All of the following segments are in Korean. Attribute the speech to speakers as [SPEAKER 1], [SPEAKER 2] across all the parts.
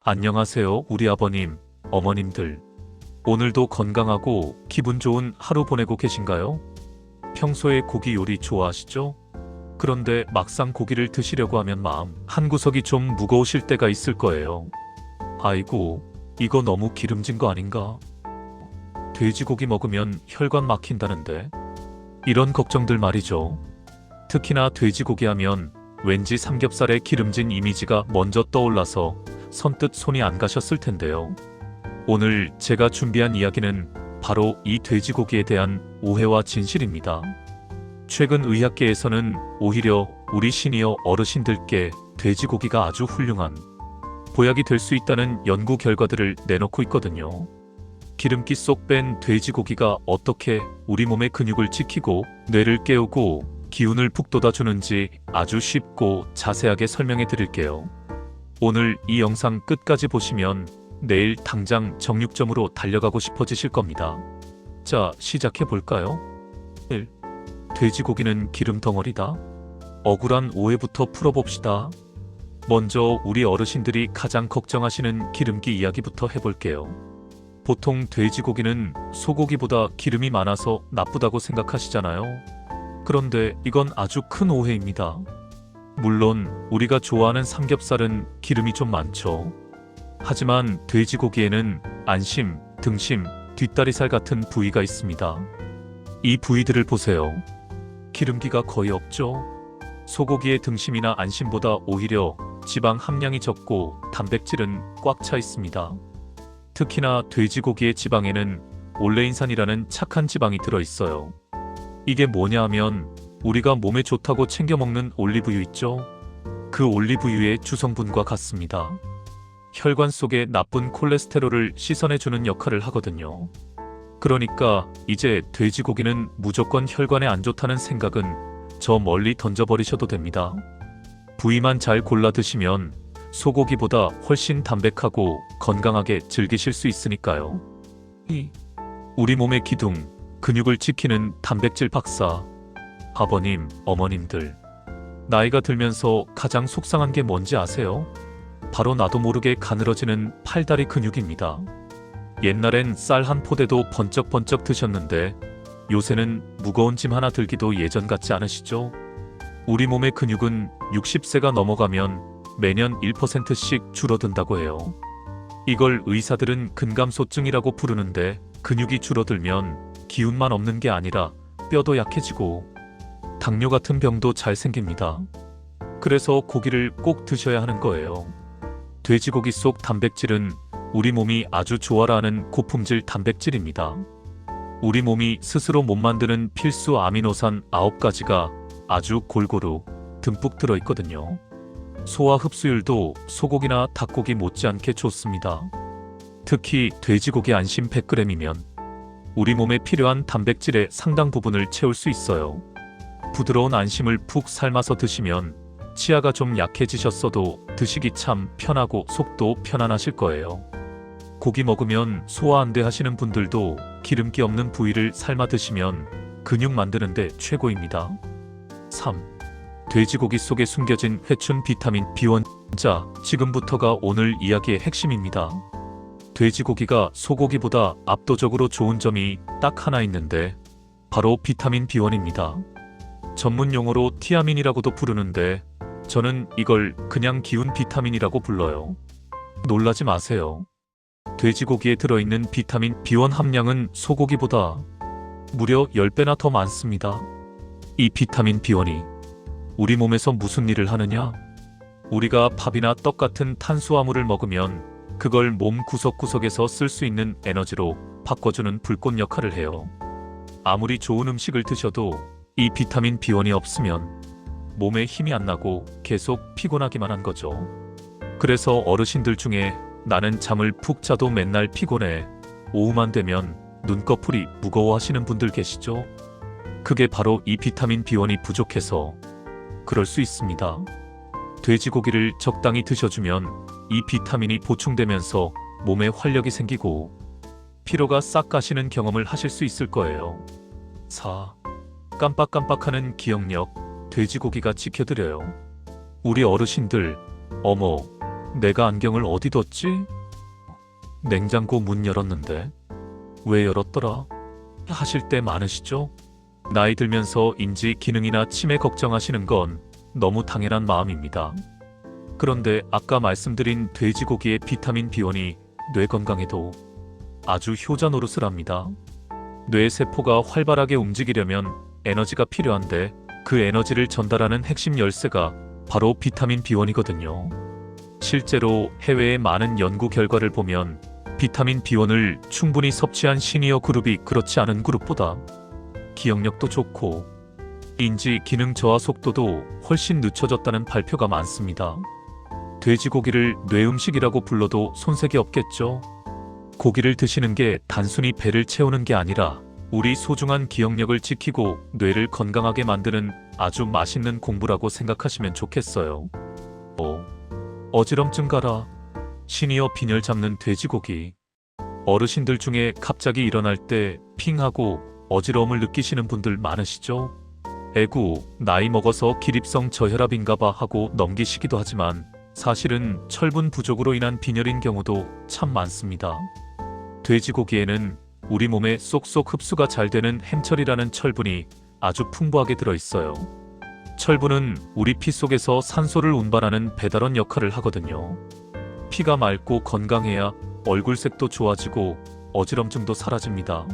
[SPEAKER 1] 안녕하세요, 우리 아버님, 어머님들. 오늘도 건강하고 기분 좋은 하루 보내고 계신가요? 평소에 고기 요리 좋아하시죠? 그런데 막상 고기를 드시려고 하면 마음 한구석이 좀 무거우실 때가 있을 거예요. 아이고, 이거 너무 기름진 거 아닌가? 돼지고기 먹으면 혈관 막힌다는데. 이런 걱정들 말이죠. 특히나 돼지고기 하면 왠지 삼겹살의 기름진 이미지가 먼저 떠올라서 선뜻 손이 안 가셨을 텐데요. 오늘 제가 준비한 이야기는 바로 이 돼지고기에 대한 오해와 진실입니다. 최근 의학계에서는 오히려 우리 시니어 어르신들께 돼지고기가 아주 훌륭한 보약이 될 수 있다는 연구 결과들을 내놓고 있거든요. 기름기 쏙 뺀 돼지고기가 어떻게 우리 몸의 근육을 지키고 뇌를 깨우고 기운을 북돋아주는지 아주 쉽고 자세하게 설명해 드릴게요. 오늘 이 영상 끝까지 보시면 내일 당장 정육점으로 달려가고 싶어지실 겁니다. 자, 시작해 볼까요? 1. 돼지고기는 기름 덩어리다. 억울한 오해부터 풀어봅시다. 먼저 우리 어르신들이 가장 걱정하시는 기름기 이야기부터 해볼게요. 보통 돼지고기는 소고기보다 기름이 많아서 나쁘다고 생각하시잖아요. 그런데 이건 아주 큰 오해입니다. 물론 우리가 좋아하는 삼겹살은 기름이 좀 많죠. 하지만 돼지고기에는 안심, 등심, 뒷다리살 같은 부위가 있습니다. 이 부위들을 보세요. 기름기가 거의 없죠. 소고기의 등심이나 안심보다 오히려 지방 함량이 적고 단백질은 꽉 차 있습니다. 특히나 돼지고기의 지방에는 올레인산이라는 착한 지방이 들어있어요. 이게 뭐냐 하면 우리가 몸에 좋다고 챙겨 먹는 올리브유 있죠? 그 올리브유의 주성분과 같습니다. 혈관 속의 나쁜 콜레스테롤을 씻어내주는 역할을 하거든요. 그러니까 이제 돼지고기는 무조건 혈관에 안 좋다는 생각은 저 멀리 던져버리셔도 됩니다. 부위만 잘 골라 드시면 소고기보다 훨씬 담백하고 건강하게 즐기실 수 있으니까요. 우리 몸의 기둥, 근육을 지키는 단백질 박사. 아버님, 어머님들. 나이가 들면서 가장 속상한 게 뭔지 아세요? 바로 나도 모르게 가늘어지는 팔다리 근육입니다. 옛날엔 쌀 한 포대도 번쩍번쩍 드셨는데 요새는 무거운 짐 하나 들기도 예전 같지 않으시죠? 우리 몸의 근육은 60세가 넘어가면 매년 1%씩 줄어든다고 해요. 이걸 의사들은 근감소증이라고 부르는데 근육이 줄어들면 기운만 없는 게 아니라 뼈도 약해지고 당뇨 같은 병도 잘 생깁니다. 그래서 고기를 꼭 드셔야 하는 거예요. 돼지고기 속 단백질은 우리 몸이 아주 좋아라 하는 고품질 단백질입니다. 우리 몸이 스스로 못 만드는 필수 아미노산 9가지가 아주 골고루 듬뿍 들어있거든요. 소화 흡수율도 소고기나 닭고기 못지않게 좋습니다. 특히 돼지고기 안심 100g이면 우리 몸에 필요한 단백질의 상당 부분을 채울 수 있어요. 부드러운 안심을 푹 삶아서 드시면 치아가 좀 약해지셨어도 드시기 참 편하고 속도 편안하실 거예요. 고기 먹으면 소화 안 돼 하시는 분들도 기름기 없는 부위를 삶아 드시면 근육 만드는데 최고입니다. 3. 돼지고기 속에 숨겨진 회춘 비타민 B1. 자, 지금부터가 오늘 이야기의 핵심입니다. 돼지고기가 소고기보다 압도적으로 좋은 점이 딱 하나 있는데 바로 비타민 B1입니다. 전문 용어로 티아민이라고도 부르는데 저는 이걸 그냥 기운 비타민이라고 불러요. 놀라지 마세요. 돼지고기에 들어있는 비타민 B1 함량은 소고기보다 무려 10배나 더 많습니다. 이 비타민 B1이 우리 몸에서 무슨 일을 하느냐? 우리가 밥이나 떡 같은 탄수화물을 먹으면 그걸 몸 구석구석에서 쓸 수 있는 에너지로 바꿔주는 불꽃 역할을 해요. 아무리 좋은 음식을 드셔도 이 비타민 B1이 없으면 몸에 힘이 안 나고 계속 피곤하기만 한 거죠. 그래서 어르신들 중에 나는 잠을 푹 자도 맨날 피곤해, 오후만 되면 눈꺼풀이 무거워 하시는 분들 계시죠? 그게 바로 이 비타민 B1이 부족해서 그럴 수 있습니다. 돼지고기를 적당히 드셔주면 이 비타민이 보충되면서 몸에 활력이 생기고 피로가 싹 가시는 경험을 하실 수 있을 거예요. 4. 깜빡깜빡하는 기억력, 돼지고기가 지켜드려요. 우리 어르신들, 어머, 내가 안경을 어디 뒀지? 냉장고 문 열었는데 왜 열었더라? 하실 때 많으시죠? 나이 들면서 인지 기능이나 치매 걱정하시는 건 너무 당연한 마음입니다. 그런데 아까 말씀드린 돼지고기의 비타민 B1이 뇌 건강에도 아주 효자 노릇을 합니다. 뇌 세포가 활발하게 움직이려면 에너지가 필요한데 그 에너지를 전달하는 핵심 열쇠가 바로 비타민 B1이거든요. 실제로 해외의 많은 연구 결과를 보면 비타민 B1을 충분히 섭취한 시니어 그룹이 그렇지 않은 그룹보다 기억력도 좋고 인지 기능 저하 속도도 훨씬 늦춰졌다는 발표가 많습니다. 돼지고기를 뇌음식이라고 불러도 손색이 없겠죠. 고기를 드시는 게 단순히 배를 채우는 게 아니라 우리 소중한 기억력을 지키고 뇌를 건강하게 만드는 아주 맛있는 공부라고 생각하시면 좋겠어요. 어지럼증 가라. 시니어 빈혈 잡는 돼지고기. 어르신들 중에 갑자기 일어날 때 핑하고 어지러움을 느끼시는 분들 많으시죠? 에구, 나이 먹어서 기립성 저혈압인가봐 하고 넘기시기도 하지만 사실은 철분 부족으로 인한 빈혈인 경우도 참 많습니다. 돼지고기에는 우리 몸에 쏙쏙 흡수가 잘 되는 햄철이라는 철분이 아주 풍부하게 들어있어요. 철분은 우리 피 속에서 산소를 운반하는 배달원 역할을 하거든요. 피가 맑고 건강해야 얼굴색도 좋아지고 어지럼증도 사라집니다.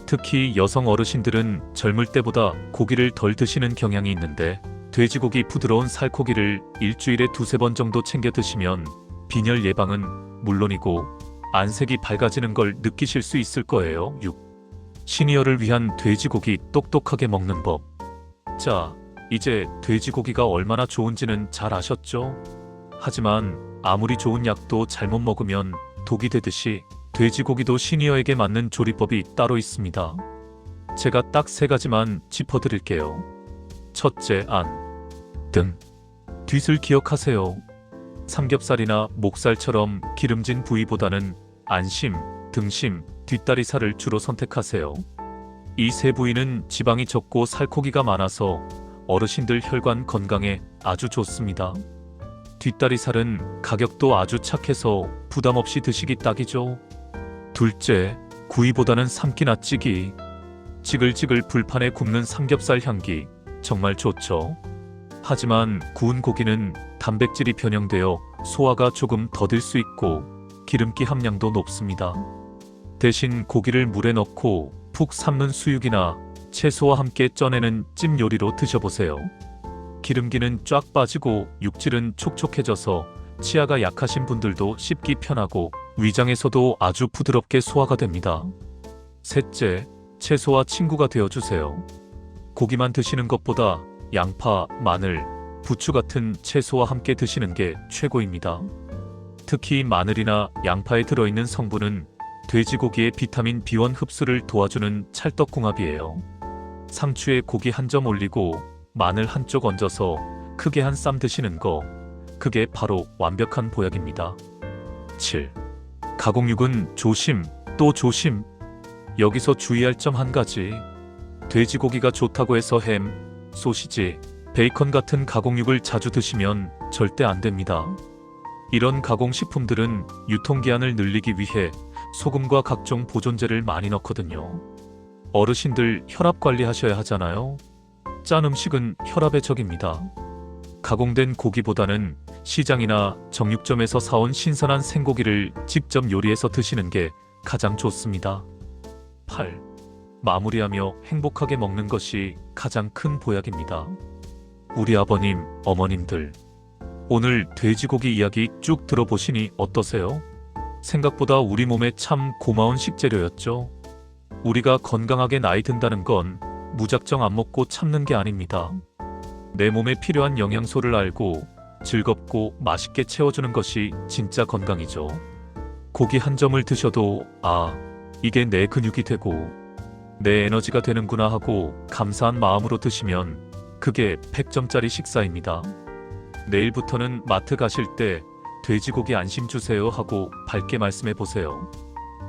[SPEAKER 1] 특히 여성 어르신들은 젊을 때보다 고기를 덜 드시는 경향이 있는데 돼지고기 부드러운 살코기를 일주일에 2-3번 정도 챙겨 드시면 빈혈 예방은 물론이고 안색이 밝아지는 걸 느끼실 수 있을 거예요. 6. 시니어를 위한 돼지고기 똑똑하게 먹는 법. 자, 이제 돼지고기가 얼마나 좋은지는 잘 아셨죠? 하지만 아무리 좋은 약도 잘못 먹으면 독이 되듯이 돼지고기도 시니어에게 맞는 조리법이 따로 있습니다. 제가 딱 3가지만 짚어드릴게요. 첫째, 안, 등, 뒷을 기억하세요. 삼겹살이나 목살처럼 기름진 부위보다는 안심, 등심, 뒷다리살을 주로 선택하세요. 이 3부위는 지방이 적고 살코기가 많아서 어르신들 혈관 건강에 아주 좋습니다. 뒷다리살은 가격도 아주 착해서 부담 없이 드시기 딱이죠. 둘째, 구이보다는 삶기나 찌기. 지글지글 불판에 굽는 삼겹살 향기 정말 좋죠. 하지만 구운 고기는 단백질이 변형되어 소화가 조금 더딜 수 있고 기름기 함량도 높습니다. 대신 고기를 물에 넣고 푹 삶는 수육이나 채소와 함께 쪄내는 찜 요리로 드셔보세요. 기름기는 쫙 빠지고 육질은 촉촉해져서 치아가 약하신 분들도 씹기 편하고 위장에서도 아주 부드럽게 소화가 됩니다. 셋째, 채소와 친구가 되어주세요. 고기만 드시는 것보다 양파, 마늘, 부추 같은 채소와 함께 드시는 게 최고입니다. 특히 마늘이나 양파에 들어있는 성분은 돼지고기의 비타민 B1 흡수를 도와주는 찰떡궁합이에요. 상추에 고기 한 점 올리고 마늘 한쪽 얹어서 크게 한 쌈 드시는 거, 그게 바로 완벽한 보약입니다. 7. 가공육은 조심, 또 조심. 여기서 주의할 점 한 가지. 돼지고기가 좋다고 해서 햄, 소시지, 베이컨 같은 가공육을 자주 드시면 절대 안 됩니다. 이런 가공식품들은 유통기한을 늘리기 위해 소금과 각종 보존제를 많이 넣거든요. 어르신들 혈압 관리하셔야 하잖아요. 짠 음식은 혈압의 적입니다. 가공된 고기보다는 시장이나 정육점에서 사온 신선한 생고기를 직접 요리해서 드시는 게 가장 좋습니다. 8. 마무리하며 행복하게 먹는 것이 가장 큰 보약입니다. 우리 아버님, 어머님들, 오늘 돼지고기 이야기 쭉 들어보시니 어떠세요? 생각보다 우리 몸에 참 고마운 식재료였죠. 우리가 건강하게 나이 든다는 건 무작정 안 먹고 참는 게 아닙니다. 내 몸에 필요한 영양소를 알고 즐겁고 맛있게 채워주는 것이 진짜 건강이죠. 고기 한 점을 드셔도 이게 내 근육이 되고 내 에너지가 되는구나 하고 감사한 마음으로 드시면 그게 100점짜리 식사입니다. 내일부터는 마트 가실 때 돼지고기 안심 주세요 하고 밝게 말씀해 보세요.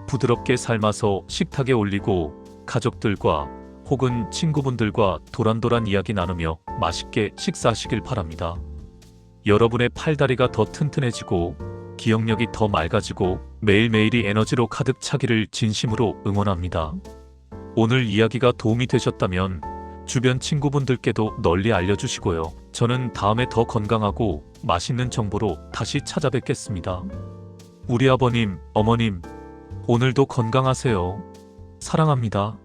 [SPEAKER 1] 부드럽게 삶아서 식탁에 올리고 가족들과 혹은 친구분들과 도란도란 이야기 나누며 맛있게 식사하시길 바랍니다. 여러분의 팔다리가 더 튼튼해지고 기억력이 더 맑아지고 매일매일이 에너지로 가득 차기를 진심으로 응원합니다. 오늘 이야기가 도움이 되셨다면 주변 친구분들께도 널리 알려주시고요. 저는 다음에 더 건강하고 맛있는 정보로 다시 찾아뵙겠습니다. 우리 아버님, 어머님, 오늘도 건강하세요. 사랑합니다.